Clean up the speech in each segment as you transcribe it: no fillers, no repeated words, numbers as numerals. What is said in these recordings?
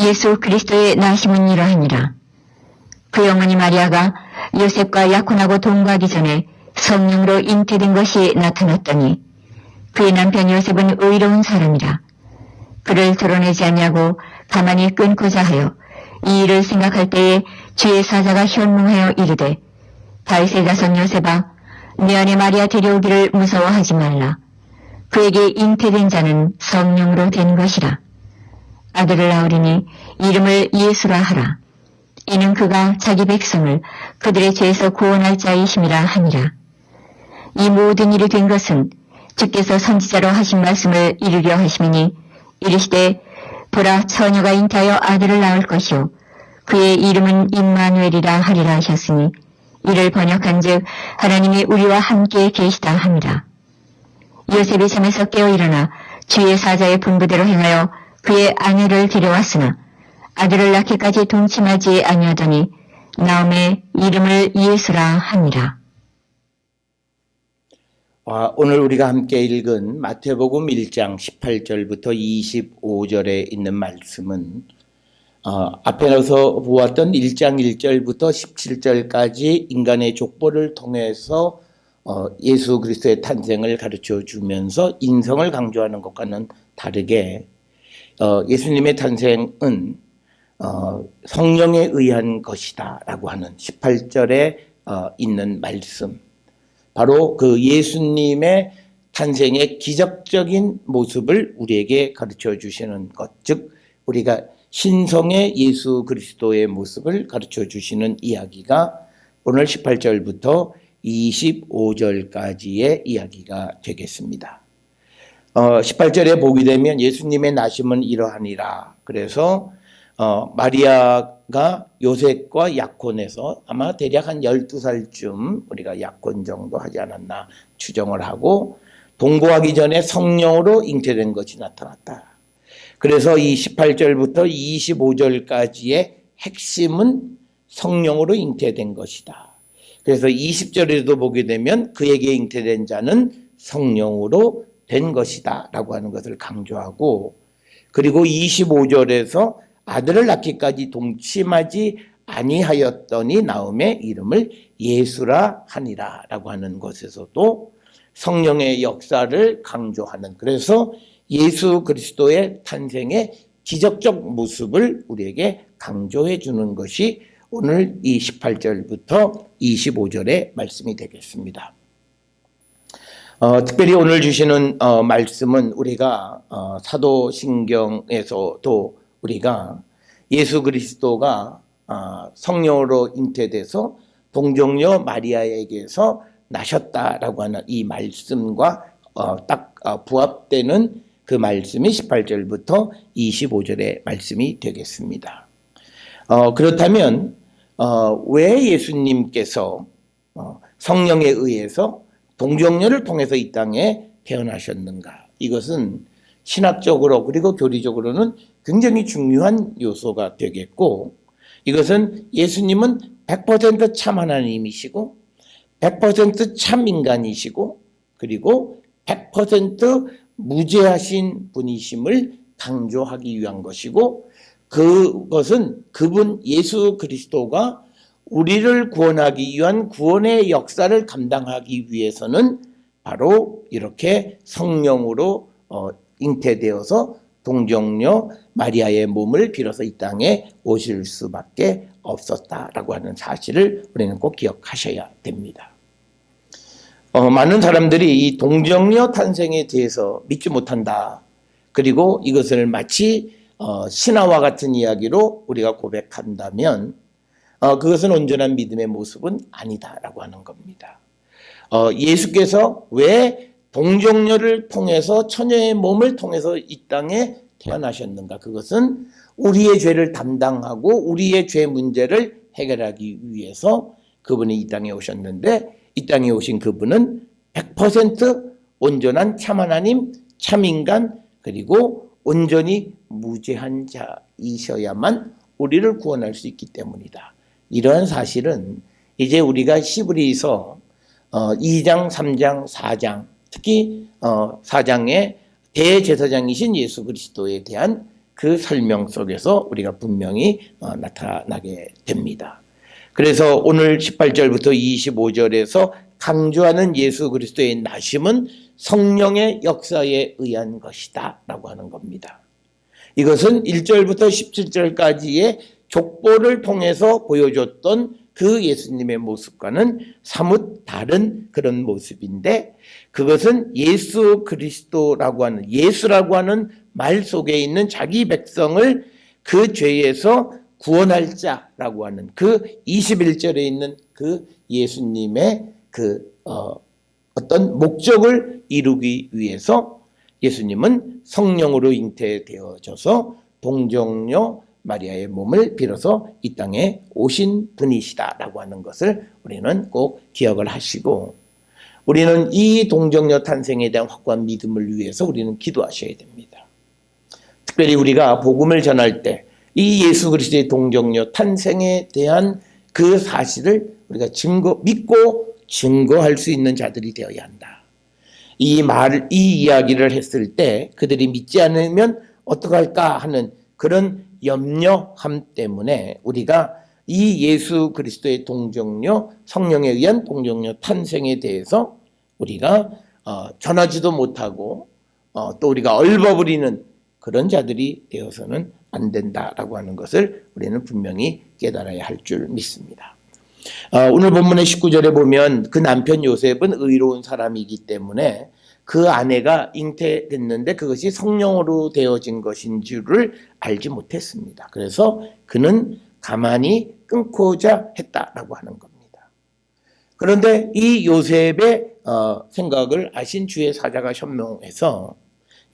예수 그리스도의 나심은 이러하니라. 그 어머니 마리아가 요셉과 약혼하고 동거하기 전에 성령으로 잉태된 것이 나타났더니 그의 남편 요셉은 의로운 사람이라. 그를 드러내지 아니하고 가만히 끊고자 하여 이 일을 생각할 때에 주의 사자가 현몽하여 이르되, 다윗의 자손 요셉아, 내 안에 마리아 데려오기를 무서워하지 말라. 그에게 잉태된 자는 성령으로 된 것이라. 아들을 낳으리니 이름을 예수라 하라. 이는 그가 자기 백성을 그들의 죄에서 구원할 자이심이라 하니라. 이 모든 일이 된 것은 주께서 선지자로 하신 말씀을 이루려 하심이니, 이르시되 보라, 처녀가 잉태하여 아들을 낳을 것이요 그의 이름은 임마누엘이라 하리라 하셨으니, 이를 번역한즉 하나님이 우리와 함께 계시다 함이라. 요셉이 잠에서 깨어 일어나 주의 사자의 분부대로 행하여 그의 아내를 데려왔으나 아들을 낳기까지 동침하지 아니하더니 나음의 이름을 예수라 하니라. 오늘 우리가 함께 읽은 마태복음 1장 18절부터 25절에 있는 말씀은 앞에서 보았던 1장 1절부터 17절까지 인간의 족보를 통해서 예수 그리스도의 탄생을 가르쳐 주면서 인성을 강조하는 것과는 다르게 예수님의 탄생은 성령에 의한 것이다 라고 하는 18절에 있는 말씀, 바로 그 예수님의 탄생의 기적적인 모습을 우리에게 가르쳐 주시는 것, 즉 우리가 신성의 예수 그리스도의 모습을 가르쳐 주시는 이야기가 오늘 18절부터 25절까지의 이야기가 되겠습니다. 18절에 보게 되면 예수님의 나심은 이러하니라. 그래서 마리아가 요셉과 약혼해서 아마 대략 한 12살쯤 우리가 약혼 정도 하지 않았나 추정을 하고, 동거하기 전에 성령으로 잉태된 것이 나타났다. 그래서 이 18절부터 25절까지의 핵심은 성령으로 잉태된 것이다. 그래서 20절에도 보게 되면 그에게 잉태된 자는 성령으로 된 것이다 라고 하는 것을 강조하고, 그리고 25절에서 아들을 낳기까지 동침하지 아니하였더니 나음의 이름을 예수라 하니라 라고 하는 것에서도 성령의 역사를 강조하는, 그래서 예수 그리스도의 탄생의 기적적 모습을 우리에게 강조해 주는 것이 오늘 이 18절부터 25절의 말씀이 되겠습니다. 특별히 오늘 주시는 말씀은 우리가 사도신경에서도 우리가 예수 그리스도가 성령으로 잉태돼서 동정녀 마리아에게서 나셨다라고 하는 이 말씀과 딱 부합되는 그 말씀이 18절부터 25절의 말씀이 되겠습니다. 그렇다면 왜 예수님께서 성령에 의해서 동정녀를 통해서 이 땅에 태어나셨는가? 이것은 신학적으로 그리고 교리적으로는 굉장히 중요한 요소가 되겠고, 이것은 예수님은 100% 참 하나님이시고 100% 참 인간이시고 그리고 100% 무죄하신 분이심을 강조하기 위한 것이고, 그것은 그분 예수 그리스도가 우리를 구원하기 위한 구원의 역사를 감당하기 위해서는 바로 이렇게 성령으로 잉태되어서 동정녀 마리아의 몸을 빌어서 이 땅에 오실 수밖에 없었다라고 하는 사실을 우리는 꼭 기억하셔야 됩니다. 많은 사람들이 이 동정녀 탄생에 대해서 믿지 못한다. 그리고 이것을 마치 신화와 같은 이야기로 우리가 고백한다면 그것은 온전한 믿음의 모습은 아니다라고 하는 겁니다. 예수께서 왜 동정녀를 통해서 처녀의 몸을 통해서 이 땅에 태어나셨는가? 그것은 우리의 죄를 담당하고 우리의 죄 문제를 해결하기 위해서 그분이 이 땅에 오셨는데, 이 땅에 오신 그분은 100% 온전한 참 하나님, 참 인간, 그리고 온전히 무죄한 자이셔야만 우리를 구원할 수 있기 때문이다. 이러한 사실은 이제 우리가 히브리서 2장, 3장, 4장, 특히 4장의 대제사장이신 예수 그리스도에 대한 그 설명 속에서 우리가 분명히 나타나게 됩니다. 그래서 오늘 18절부터 25절에서 강조하는 예수 그리스도의 나심은 성령의 역사에 의한 것이다 라고 하는 겁니다. 이것은 1절부터 17절까지의 족보를 통해서 보여줬던 그 예수님의 모습과는 사뭇 다른 그런 모습인데, 그것은 예수 그리스도라고 하는, 예수라고 하는 말 속에 있는 자기 백성을 그 죄에서 구원할 자라고 하는 그 21절에 있는 그 예수님의 그 어떤 목적을 이루기 위해서 예수님은 성령으로 잉태되어져서 동정녀 마리아의 몸을 빌어서 이 땅에 오신 분이시다라고 하는 것을 우리는 꼭 기억을 하시고, 우리는 이 동정녀 탄생에 대한 확고한 믿음을 위해서 우리는 기도하셔야 됩니다. 특별히 우리가 복음을 전할 때 이 예수 그리스도의 동정녀 탄생에 대한 그 사실을 우리가 믿고 증거할 수 있는 자들이 되어야 한다. 이 이야기를 했을 때 그들이 믿지 않으면 어떡할까 하는 그런 염려함 때문에 우리가 이 예수 그리스도의 동정녀, 성령에 의한 동정녀 탄생에 대해서 우리가 전하지도 못하고 또 우리가 얼버무리는 그런 자들이 되어서는 안 된다라고 하는 것을 우리는 분명히 깨달아야 할 줄 믿습니다. 오늘 본문의 19절에 보면 그 남편 요셉은 의로운 사람이기 때문에 그 아내가 잉태됐는데 그것이 성령으로 되어진 것인 줄을 알지 못했습니다. 그래서 그는 가만히 끊고자 했다라고 하는 겁니다. 그런데 이 요셉의 생각을 아신 주의 사자가 현명해서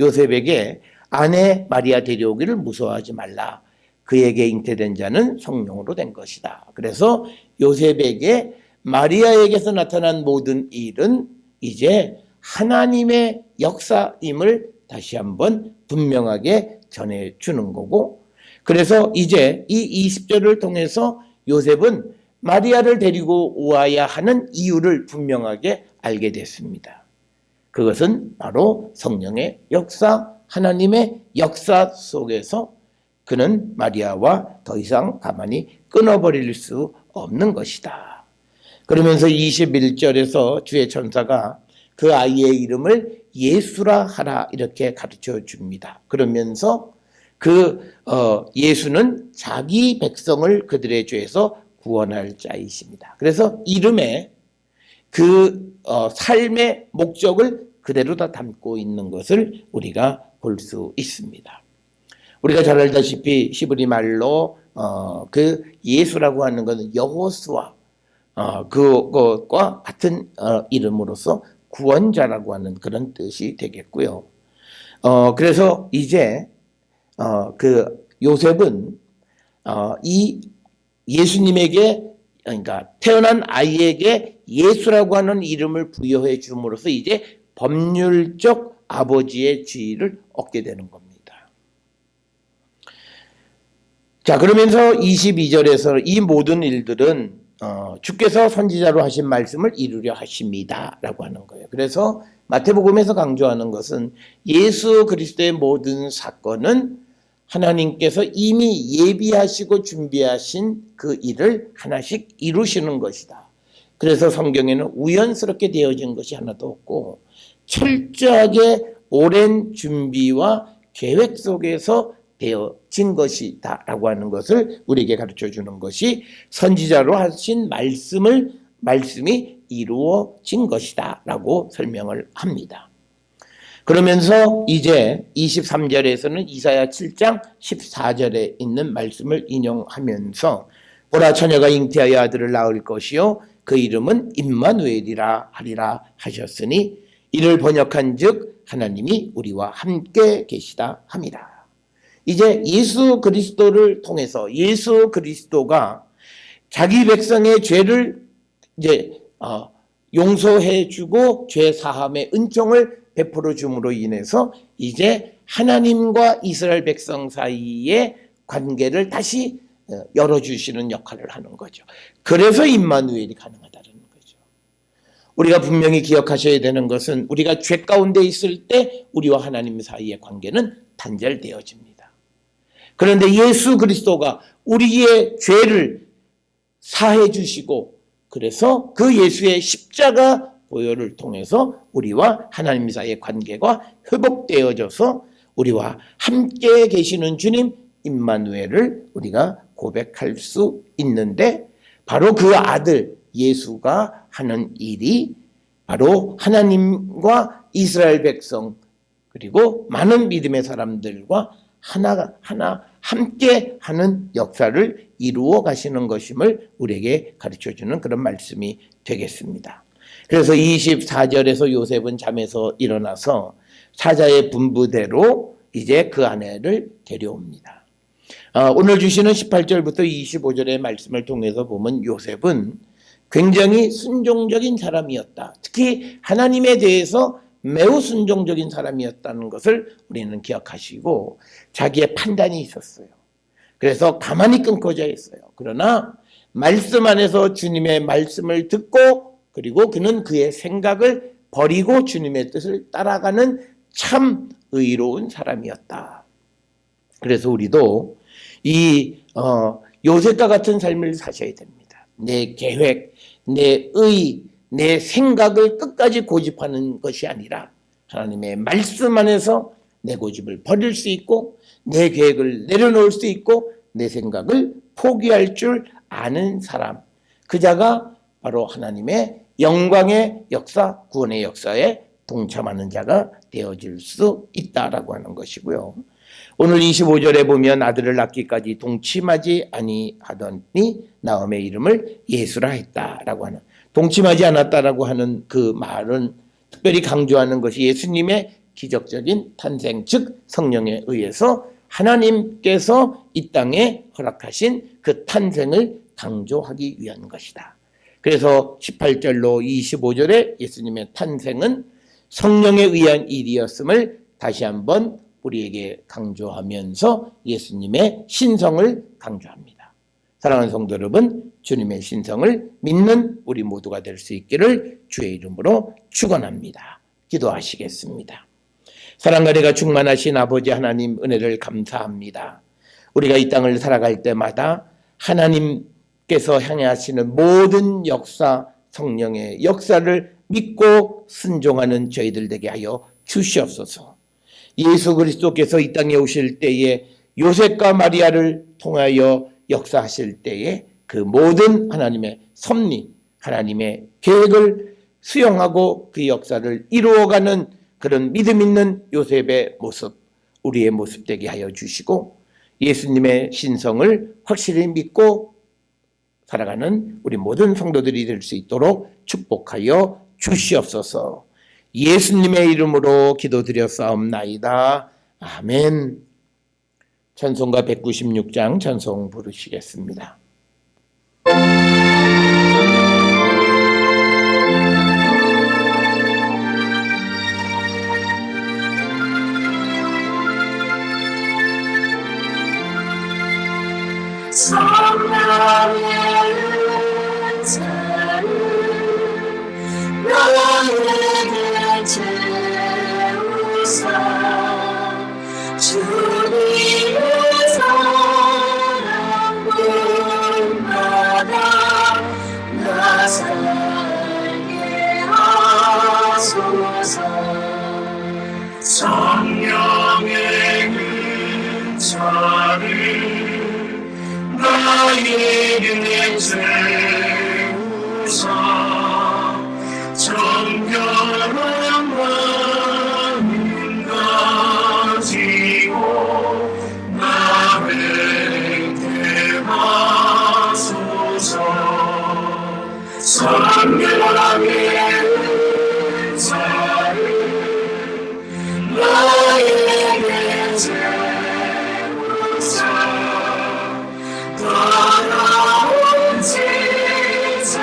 요셉에게 아내 마리아 데려오기를 무서워하지 말라. 그에게 잉태된 자는 성령으로 된 것이다. 그래서 요셉에게 마리아에게서 나타난 모든 일은 이제 하나님의 역사임을 다시 한번 분명하게 전해주는 거고, 그래서 이제 이 20절을 통해서 요셉은 마리아를 데리고 오아야 하는 이유를 분명하게 알게 됐습니다. 그것은 바로 성령의 역사, 하나님의 역사 속에서 그는 마리아와 더 이상 가만히 끊어버릴 수 없는 것이다. 그러면서 21절에서 주의 천사가 그 아이의 이름을 예수라 하라 이렇게 가르쳐 줍니다. 그러면서 예수는 자기 백성을 그들의 죄에서 구원할 자이십니다. 그래서 이름에 그 삶의 목적을 그대로 다 담고 있는 것을 우리가 볼 수 있습니다. 우리가 잘 알다시피 히브리 말로 그 예수라고 하는 것은 여호수아 그것과 같은 이름으로서 구원자라고 하는 그런 뜻이 되겠고요. 그래서 이제 그 요셉은 이 예수님에게, 그러니까 태어난 아이에게 예수라고 하는 이름을 부여해 줌으로써 이제 법률적 아버지의 지위를 얻게 되는 겁니다. 자, 그러면서 22절에서 이 모든 일들은 주께서 선지자로 하신 말씀을 이루려 하십니다 라고 하는 거예요. 그래서 마태복음에서 강조하는 것은 예수 그리스도의 모든 사건은 하나님께서 이미 예비하시고 준비하신 그 일을 하나씩 이루시는 것이다. 그래서 성경에는 우연스럽게 되어진 것이 하나도 없고 철저하게 오랜 준비와 계획 속에서 되어진 것이다 라고 하는 것을 우리에게 가르쳐 주는 것이 선지자로 하신 말씀이 이루어진 것이다 라고 설명을 합니다. 그러면서 이제 23절에서는 이사야 7장 14절에 있는 말씀을 인용하면서 보라 처녀가 잉태하여 아들을 낳을 것이요 그 이름은 임마누엘이라 하리라 하셨으니 이를 번역한 즉 하나님이 우리와 함께 계시다 함이라. 이제 예수 그리스도를 통해서 예수 그리스도가 자기 백성의 죄를 이제 용서해 주고 죄 사함의 은총을 베풀어 줌으로 인해서 이제 하나님과 이스라엘 백성 사이의 관계를 다시 열어주시는 역할을 하는 거죠. 그래서 임마누엘이 가능하다는 거죠. 우리가 분명히 기억하셔야 되는 것은 우리가 죄 가운데 있을 때 우리와 하나님 사이의 관계는 단절되어집니다. 그런데 예수 그리스도가 우리의 죄를 사해 주시고 그래서 그 예수의 십자가 보혈을 통해서 우리와 하나님 사이의 관계가 회복되어져서 우리와 함께 계시는 주님 임마누엘을 우리가 고백할 수 있는데 바로 그 아들 예수가 하는 일이 바로 하나님과 이스라엘 백성 그리고 많은 믿음의 사람들과 하나 함께 하는 역사를 이루어 가시는 것임을 우리에게 가르쳐주는 그런 말씀이 되겠습니다. 그래서 24절에서 요셉은 잠에서 일어나서 사자의 분부대로 이제 그 아내를 데려옵니다. 오늘 주시는 18절부터 25절의 말씀을 통해서 보면 요셉은 굉장히 순종적인 사람이었다. 특히 하나님에 대해서 매우 순종적인 사람이었다는 것을 우리는 기억하시고 자기의 판단이 있었어요. 그래서 가만히 끊고자 했어요. 그러나 말씀 안에서 주님의 말씀을 듣고 그리고 그는 그의 생각을 버리고 주님의 뜻을 따라가는 참 의로운 사람이었다. 그래서 우리도 이 요셉과 같은 삶을 사셔야 됩니다. 내 계획, 내 의, 내 생각을 끝까지 고집하는 것이 아니라 하나님의 말씀 안에서 내 고집을 버릴 수 있고 내 계획을 내려놓을 수 있고 내 생각을 포기할 줄 아는 사람, 그 자가 바로 하나님의 영광의 역사, 구원의 역사에 동참하는 자가 되어질 수 있다라고 하는 것이고요. 오늘 25절에 보면 아들을 낳기까지 동침하지 아니하더니 나음의 이름을 예수라 했다라고 하는, 동침하지 않았다라고 하는 그 말은 특별히 강조하는 것이 예수님의 기적적인 탄생, 즉 성령에 의해서 하나님께서 이 땅에 허락하신 그 탄생을 강조하기 위한 것이다. 그래서 18절로 25절에 예수님의 탄생은 성령에 의한 일이었음을 다시 한번 우리에게 강조하면서 예수님의 신성을 강조합니다. 사랑하는 성도 여러분, 주님의 신성을 믿는 우리 모두가 될 수 있기를 주의 이름으로 축원합니다. 기도하시겠습니다. 사랑과 은혜가 충만하신 아버지 하나님, 은혜를 감사합니다. 우리가 이 땅을 살아갈 때마다 하나님께서 향하시는 모든 역사, 성령의 역사를 믿고 순종하는 저희들 되게 하여 주시옵소서. 예수 그리스도께서 이 땅에 오실 때에 요셉과 마리아를 통하여 역사하실 때에 그 모든 하나님의 섭리, 하나님의 계획을 수용하고 그 역사를 이루어가는 그런 믿음 있는 요셉의 모습, 우리의 모습 되게 하여 주시고 예수님의 신성을 확실히 믿고 살아가는 우리 모든 성도들이 될 수 있도록 축복하여 주시옵소서. 예수님의 이름으로 기도드렸사옵나이다. 아멘. 찬송가 196장 찬송 부르시겠습니다. 성령의 은사를 너에게 채우사 주님의 사랑 분마다 나 살게 하소서. 성령의 은사를 나에게 채우사 정결한 마음 가지고 나에게 하소서. 성령의 은사를 나에게 채우사 더러운 세상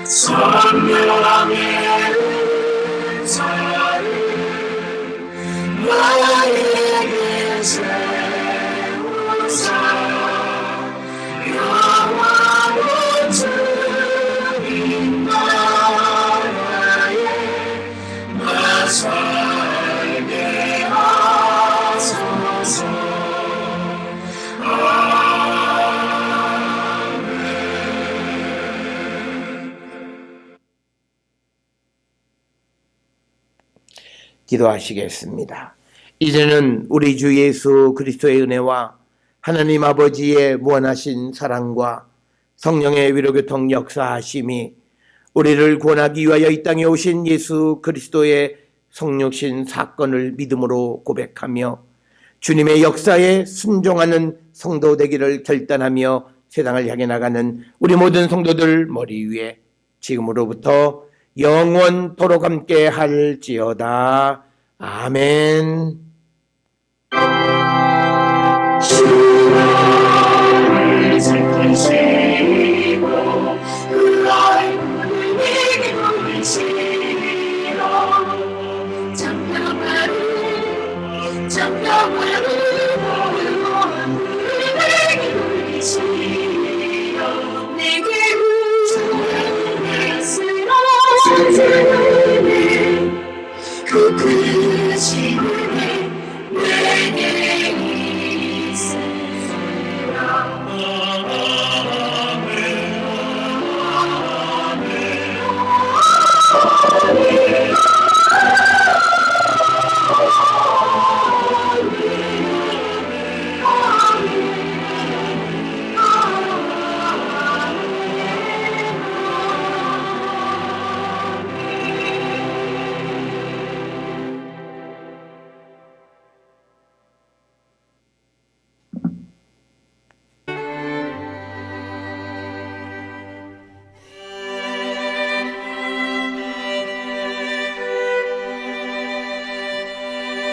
선명하게 은사를 나에게 세우사 영원한 주님 나라에 나 살게 하소서. 기도하시겠습니다. 이제는 우리 주 예수 그리스도의 은혜와 하나님 아버지의 무한하신 사랑과 성령의 위로교통 역사하심이 우리를 구원하기 위하여 이 땅에 오신 예수 그리스도의 성육신 사건을 믿음으로 고백하며 주님의 역사에 순종하는 성도 되기를 결단하며 세상을 향해 나가는 우리 모든 성도들 머리 위에 지금으로부터 영원토록 함께 할지어다. 아멘. 주를 지키시고 그 아이들에게 돌리시라. 장담하리 모든 우리에게 돌리시라. 내게 주의 은혜스러운